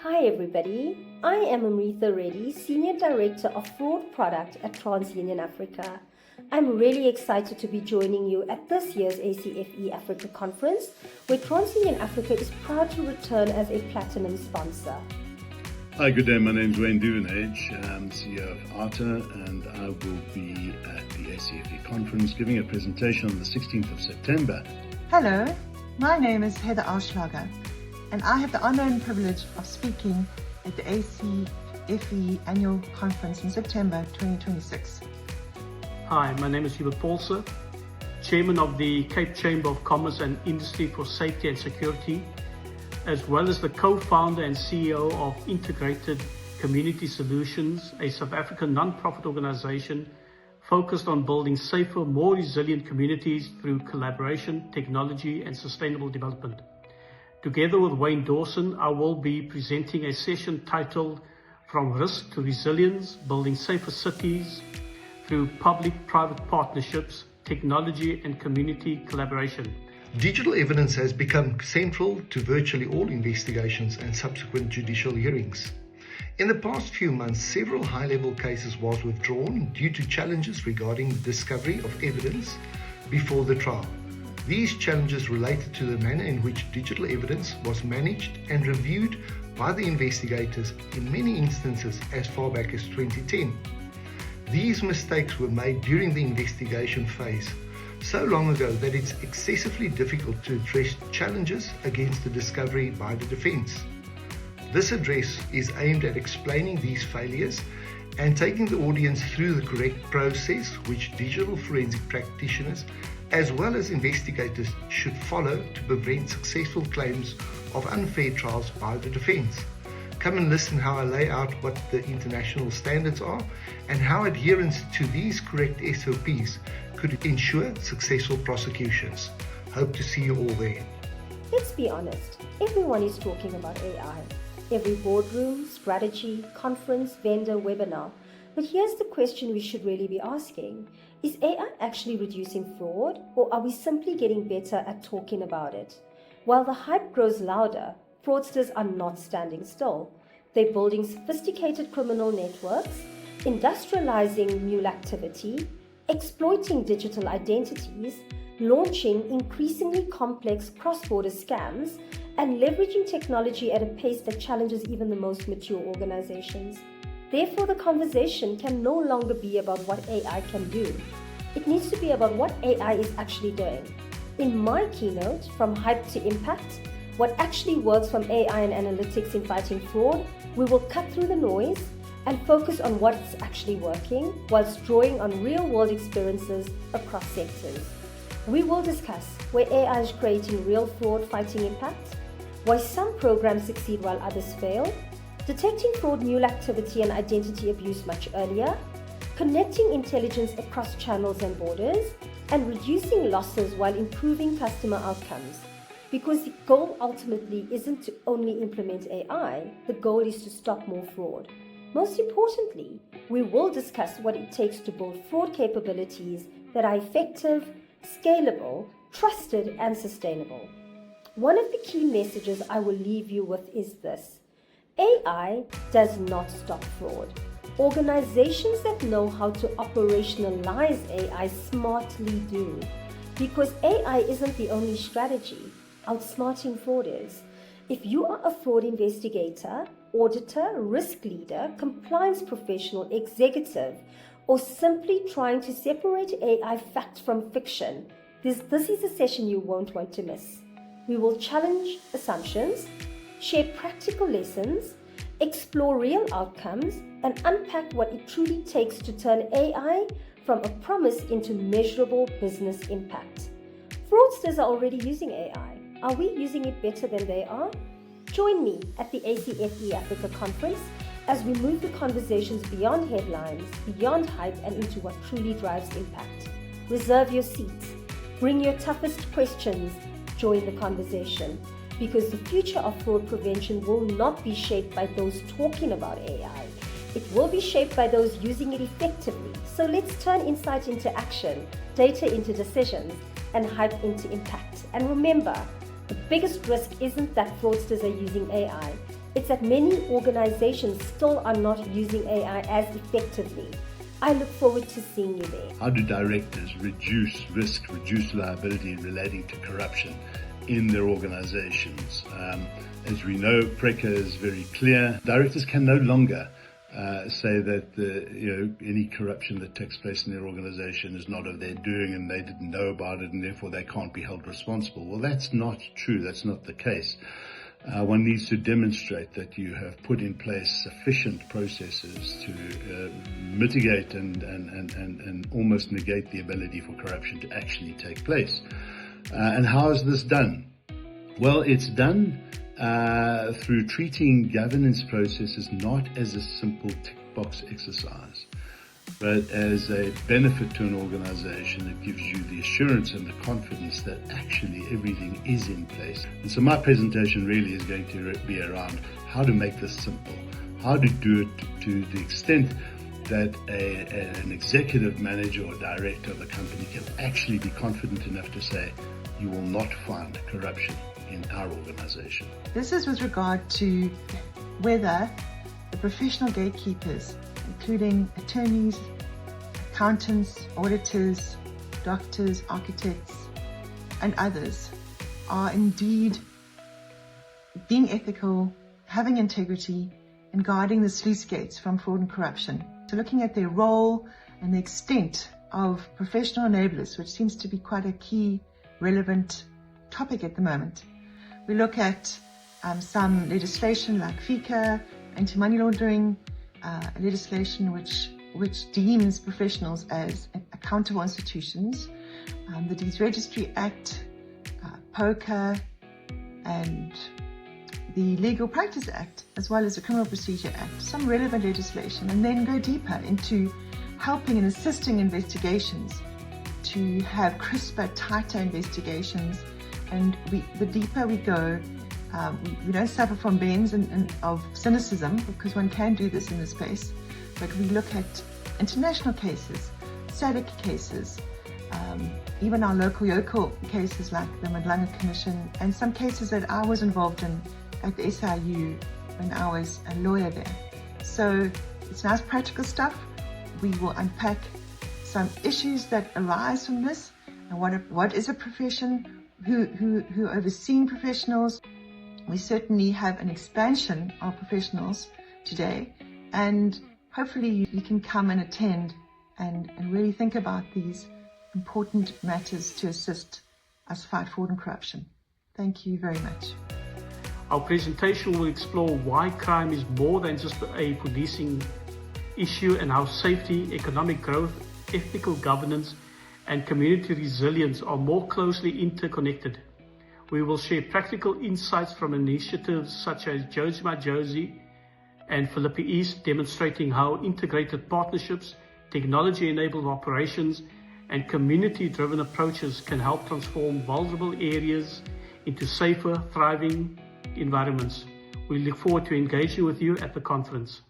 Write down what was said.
Hi everybody, I am Amritha Reddy, Senior Director of Fraud Product at TransUnion Africa. I'm really excited to be joining you at this year's ACFE Africa Conference, where TransUnion Africa is proud to return as a platinum sponsor. Hi, good day. My name is Duvenage. I'm CEO of ARTA, and I will be at the ACFE conference giving a presentation on the 16th of September. Hello, my name is Ahlschlager, and I have the honor and privilege of speaking at the ACFE annual conference in September 2026. Hi, my name is Hubert Paulse, Chairman of the Cape Chamber of Commerce and Industry for Safety and Security, as well as the co-founder and CEO of Integrated Community Solutions, a South African non-profit organization focused on building safer, more resilient communities through collaboration, technology, and sustainable development. Together with Wayne Dawson, I will be presenting a session titled From Risk to Resilience, Building Safer Cities through Public-Private Partnerships, Technology and Community Collaboration. Digital evidence has become central to virtually all investigations and subsequent judicial hearings. In the past few months, several high-level cases was withdrawn due to challenges regarding the discovery of evidence before the trial. These challenges related to the manner in which digital evidence was managed and reviewed by the investigators in many instances as far back as 2010. These mistakes were made during the investigation phase so long ago that it's excessively difficult to address challenges against the discovery by the defense. This address is aimed at explaining these failures and taking the audience through the correct process which digital forensic practitioners as well as investigators should follow to prevent successful claims of unfair trials by the defense. Come and listen how I lay out what the international standards are and how adherence to these correct SOPs could ensure successful prosecutions. Hope to see you all there. Let's be honest, everyone is talking about AI. Every boardroom, strategy, conference, vendor, webinar. But here's the question we should really be asking. Is AI actually reducing fraud, or are we simply getting better at talking about it? While the hype grows louder, fraudsters are not standing still. They're building sophisticated criminal networks, industrializing mule activity, exploiting digital identities, launching increasingly complex cross-border scams, and leveraging technology at a pace that challenges even the most mature organizations. Therefore, the conversation can no longer be about what AI can do. It needs to be about what AI is actually doing. In my keynote, From Hype to Impact, what actually works from AI and analytics in fighting fraud, we will cut through the noise and focus on what's actually working whilst drawing on real-world experiences across sectors. We will discuss where AI is creating real fraud-fighting impact, why some programs succeed while others fail, detecting fraud, mule activity and identity abuse much earlier, connecting intelligence across channels and borders, and reducing losses while improving customer outcomes. Because the goal ultimately isn't to only implement AI, the goal is to stop more fraud. Most importantly, we will discuss what it takes to build fraud capabilities that are effective, scalable, trusted, and sustainable. One of the key messages I will leave you with is this. AI does not stop fraud. Organizations that know how to operationalize AI smartly do. Because AI isn't the only strategy. Outsmarting fraud is. If you are a fraud investigator, auditor, risk leader, compliance professional, executive, or simply trying to separate AI fact from fiction, this is a session you won't want to miss. We will challenge assumptions, share practical lessons, explore real outcomes, and unpack what it truly takes to turn AI from a promise into measurable business impact. Fraudsters are already using AI. Are we using it better than they are? Join me at the ACFE Africa conference as we move the conversations beyond headlines, beyond hype, and into what truly drives impact. Reserve your seats. Bring your toughest questions. Join the conversation. Because the future of fraud prevention will not be shaped by those talking about AI. It will be shaped by those using it effectively. So let's turn insight into action, data into decisions, and hype into impact. And remember, the biggest risk isn't that fraudsters are using AI. It's that many organizations still are not using AI as effectively. I look forward to seeing you there. How do directors reduce risk, reduce liability relating to corruption in their organizations? As we know, PRECA is very clear. Directors can no longer say that any corruption that takes place in their organization is not of their doing and they didn't know about it and therefore they can't be held responsible. Well, that's not true. That's not the case. One needs to demonstrate that you have put in place sufficient processes to mitigate and almost negate the ability for corruption to actually take place. And how is this done? Well, it's done through treating governance processes not as a simple tick box exercise, but as a benefit to an organization that gives you the assurance and the confidence that actually everything is in place. And so my presentation really is going to be around how to make this simple, how to do it to the extent that an executive manager or director of a company can actually be confident enough to say, you will not find corruption in our organization. This is with regard to whether the professional gatekeepers, including attorneys, accountants, auditors, doctors, architects, and others, are indeed being ethical, having integrity, and guarding the sluice gates from fraud and corruption. So looking at their role and the extent of professional enablers, which seems to be quite a key, relevant topic at the moment. We look at some legislation like FICA, anti-money laundering, legislation which deems professionals as accountable institutions, the Deeds Registry Act, POCA, and the Legal Practice Act, as well as the Criminal Procedure Act, some relevant legislation, and then go deeper into helping and assisting investigations to have crisper, tighter investigations. And the deeper we go, we don't suffer from bends of cynicism, because one can do this in this space, but we look at international cases, SADC cases, even our local cases like the Madlanga Commission, and some cases that I was involved in at the SIU when I was a lawyer there. So it's nice practical stuff. We will unpack some issues that arise from this, and what is a profession, who overseeing professionals. We certainly have an expansion of professionals today, and hopefully you can come and attend and really think about these important matters to assist us fight fraud and corruption. Thank you very much. Our presentation will explore why crime is more than just a policing issue, and how safety, economic growth, ethical governance, and community resilience are more closely interconnected. We will share practical insights from initiatives such as Josie My Josie and Philippi East, demonstrating how integrated partnerships, technology-enabled operations, and community-driven approaches can help transform vulnerable areas into safer, thriving environments. We look forward to engaging with you at the conference.